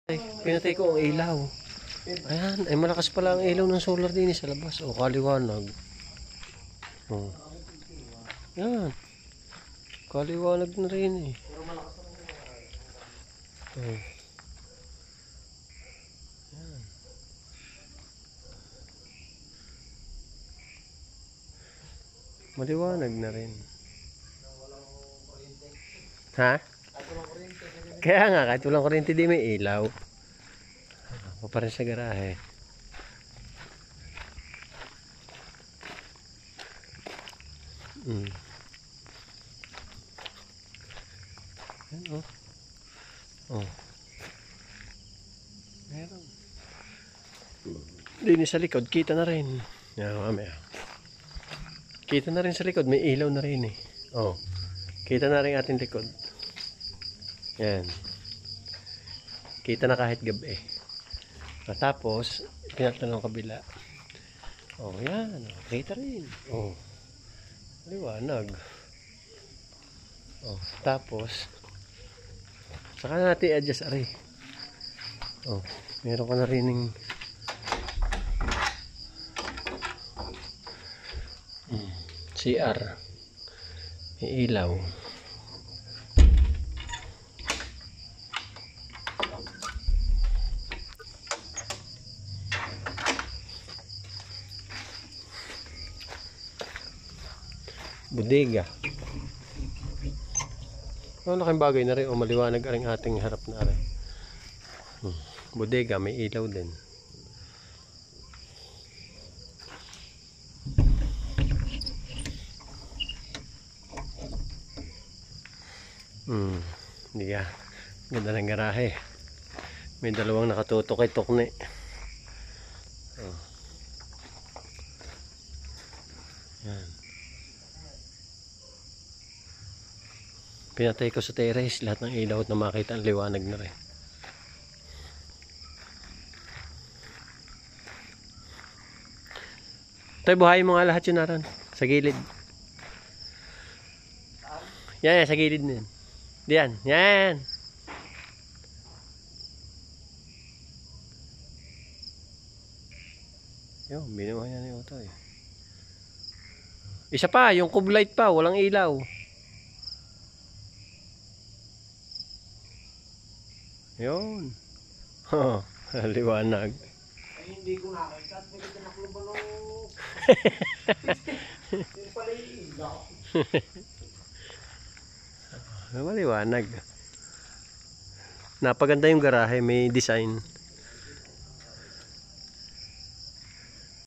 Ay, pinatay ko ang ilaw. Ayan, ay malakas pala ang ilaw ng solar din sa labas. O, kaliwanag. O. Yan. Kaliwanag na rin eh. O. Yan. Maliwanag na rin. Ha? Kaya nga, kahit walang kuryente di may ilaw. O pa rin sa garahe. Yan o. O. Meron. Dini sa likod, kita na rin. Yan, mamaya. Kita na rin sa likod, may ilaw na rin eh. O. Kita na rin ating likod. Yan. Kita na kahit gabi. Tapos, pinatanong kabila. Oh, yan. Kita rin. Oh. Liwanag. Oh, tapos, saka natin adjust aray. Oh, meron ka na rin ng CR. May ilaw. Bodega. Oh, laking bagay na rin. O, maliwanag ang ating harap na rin. Bodega, may ilaw din. Hindi ka. Ganda ng garahe. May dalawang nakatutok kay tukne. Oh. Yan. Pinatay ko sa terrace lahat ng ilaw at na makita ang liwanag na rin. Tay, buhayin mo nga lahat yun naran sa gilid. Yan, sa gilid na yan. Diyan, yan. Yung, binuha niya ni Otoy. Isa pa, yung cube light pa, walang ilaw. Yun. Oh, liwanag. Ay, hindi ko nakita. At may kinakluban o... Yung pala yung ilaw. Maliwanag. Napaganda yung garahe, may design.